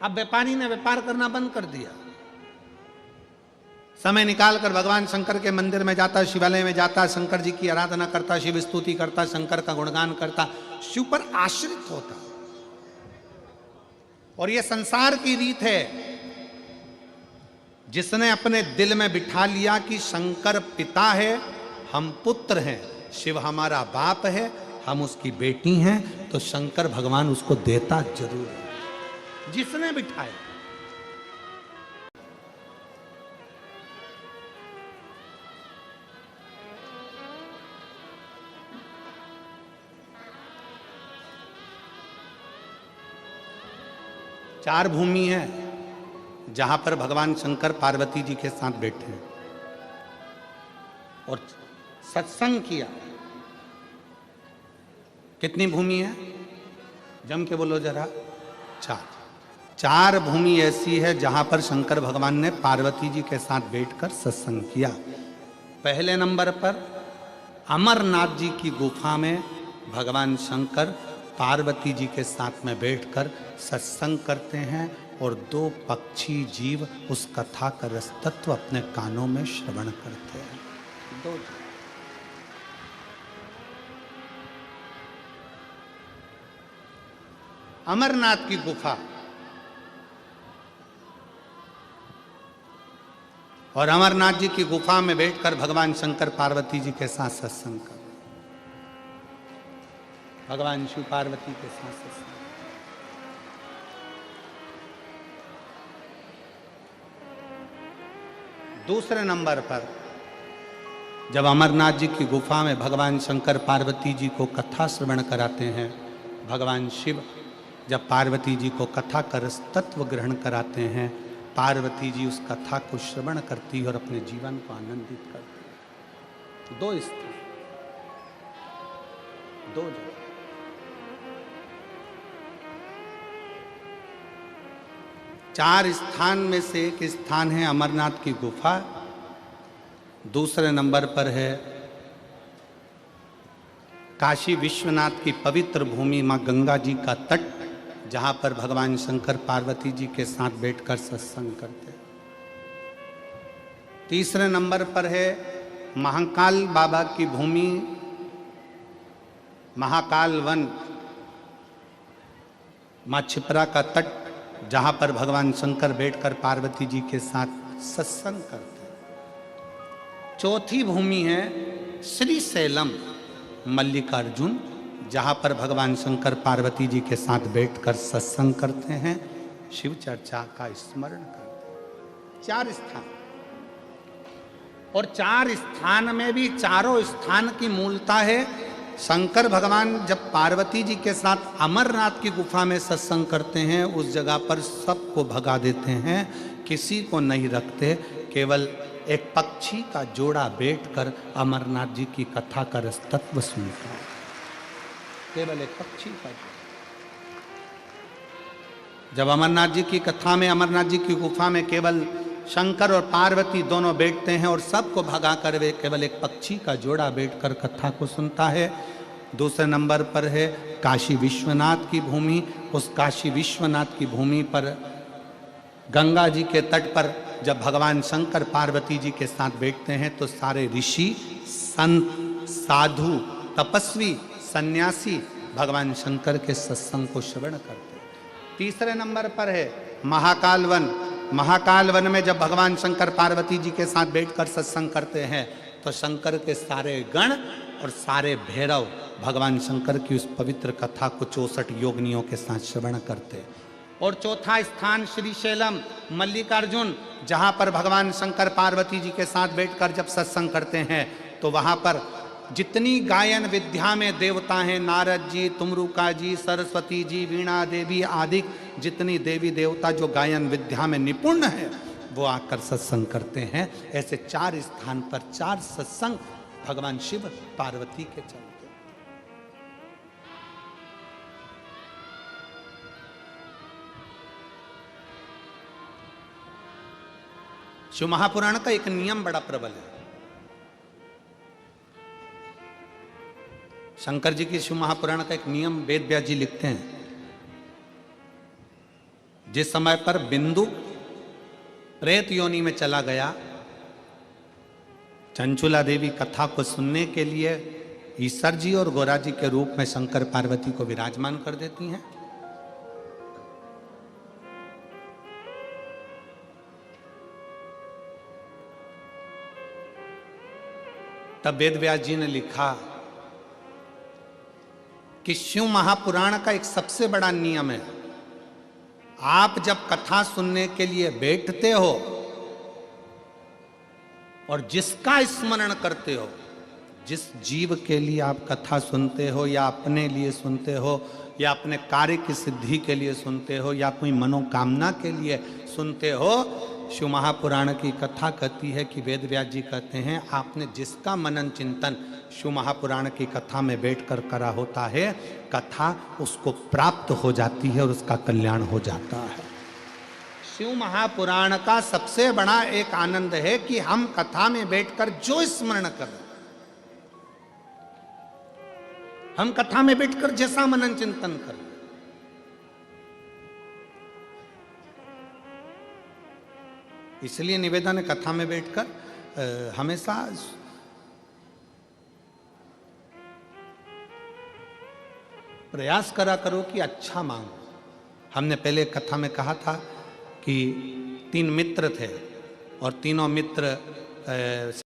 अब व्यापारी ने व्यापार करना बंद कर दिया, समय निकालकर भगवान शंकर के मंदिर में जाता, शिवालय में जाता, शंकर जी की आराधना करता, शिव स्तुति करता, शंकर का गुणगान करता, शिव पर आश्रित होता। और यह संसार की रीत है। जिसने अपने दिल में बिठा लिया कि शंकर पिता है, हम पुत्र हैं, शिव हमारा बाप है, हम उसकी बेटी हैं, तो शंकर भगवान उसको देता जरूर है। जिसने बिठाया। चार भूमि है जहां पर भगवान शंकर पार्वती जी के साथ बैठे हैं और सत्संग किया। कितनी भूमि है? जम के बोलो जरा। चार भूमि ऐसी है जहां पर शंकर भगवान ने पार्वती जी के साथ बैठकर सत्संग किया। पहले नंबर पर अमरनाथ जी की गुफा में भगवान शंकर पार्वती जी के साथ में बैठकर सत्संग करते हैं और दो पक्षी जीव उस कथा का रसतत्व अपने कानों में श्रवण करते हैं। दो अमरनाथ की गुफा और अमरनाथ जी की गुफा में बैठकर भगवान शंकर पार्वती जी के साथ सत्संग कर, भगवान शिव पार्वती के साथ सत्संग। दूसरे नंबर पर जब अमरनाथ जी की गुफा में भगवान शंकर पार्वती जी को कथा श्रवण कराते हैं, भगवान शिव जब पार्वती जी को कथा का रस तत्व ग्रहण कराते हैं, पार्वती जी उस कथा को श्रवण करती और अपने जीवन को आनंदित करती। दो स्थान, दो जगह। चार स्थान में से एक स्थान है अमरनाथ की गुफा। दूसरे नंबर पर है काशी विश्वनाथ की पवित्र भूमि मां गंगा जी का तट, जहां पर भगवान शंकर पार्वती जी के साथ बैठकर सत्संग करते। तीसरे नंबर पर है महाकाल बाबा की भूमि, महाकाल वन, मां छिपरा का तट, जहां पर भगवान शंकर बैठकर पार्वती जी के साथ सत्संग करते। चौथी भूमि है श्री सैलम मल्लिकार्जुन, जहां पर भगवान शंकर पार्वती जी के साथ बैठकर सत्संग करते हैं, शिव चर्चा का स्मरण करते हैं। चार स्थान, और चार स्थान में भी चारों स्थान की मूलता है। शंकर भगवान जब पार्वती जी के साथ अमरनाथ की गुफा में सत्संग करते हैं, उस जगह पर सबको भगा देते हैं, किसी को नहीं रखते, केवल एक पक्षी का जोड़ा बैठकर अमरनाथ जी की कथा का रस तत्व सुनता है। केवल एक पक्षी का जोड़ा। जब अमरनाथ जी की कथा में, अमरनाथ जी की गुफा में केवल शंकर और पार्वती दोनों बैठते हैं और सबको भगा कर वे केवल एक पक्षी का जोड़ा बैठकर कथा को सुनता है। दूसरे नंबर पर है काशी विश्वनाथ की भूमि। उस काशी विश्वनाथ की भूमि पर गंगा जी के तट पर जब भगवान शंकर पार्वती जी के साथ बैठते हैं, तो सारे ऋषि, संत, साधु, तपस्वी, सन्यासी भगवान शंकर के सत्संग को श्रवण करते हैं। तीसरे नंबर पर है महाकाल वन। महाकाल वन में जब भगवान शंकर पार्वती जी के साथ बैठकर सत्संग करते हैं, तो शंकर के सारे गण और सारे भैरव भगवान शंकर की उस पवित्र कथा को 64 योगिनियों के साथ श्रवण करते। और चौथा स्थान श्रीशैलम मल्लिकार्जुन, जहाँ पर भगवान शंकर पार्वती जी के साथ बैठकर जब सत्संग करते हैं, तो वहाँ पर जितनी गायन विद्या में देवता हैं, नारद जी, तुमरुका जी, सरस्वती जी, वीणा देवी आदि जितनी देवी देवता जो गायन विद्या में निपुण है, वो आकर सत्संग करते हैं। ऐसे चार स्थान पर चार सत्संग भगवान शिव पार्वती के चलते। शिव महापुराण का एक नियम बड़ा प्रबल है। शंकर जी की शिव महापुराण का एक नियम वेद व्यास जी लिखते हैं, जिस समय पर बिंदु प्रेत योनि में चला गया, चंचुला देवी कथा को सुनने के लिए ईश्वर जी और गोरा जी के रूप में शंकर पार्वती को विराजमान कर देती हैं। तब वेद व्यास जी ने लिखा कि शिव महापुराण का एक सबसे बड़ा नियम है, आप जब कथा सुनने के लिए बैठते हो और जिसका स्मरण करते हो, जिस जीव के लिए आप कथा सुनते हो या अपने लिए सुनते हो या अपने कार्य की सिद्धि के लिए सुनते हो या कोई मनोकामना के लिए सुनते हो, शिव महापुराण की कथा कहती है कि वेद व्यास जी कहते हैं आपने जिसका मनन चिंतन शिव महापुराण की कथा में बैठकर करा होता है, कथा उसको प्राप्त हो जाती है और उसका कल्याण हो जाता है। शिव महापुराण का सबसे बड़ा एक आनंद है कि हम कथा में बैठकर जो स्मरण करें, हम कथा में बैठकर जैसा मनन चिंतन करें, इसलिए निवेदन है कथा में बैठकर हमेशा प्रयास करा करो कि अच्छा मांगो। हमने पहले कथा में कहा था कि 3 मित्र थे और तीनों मित्र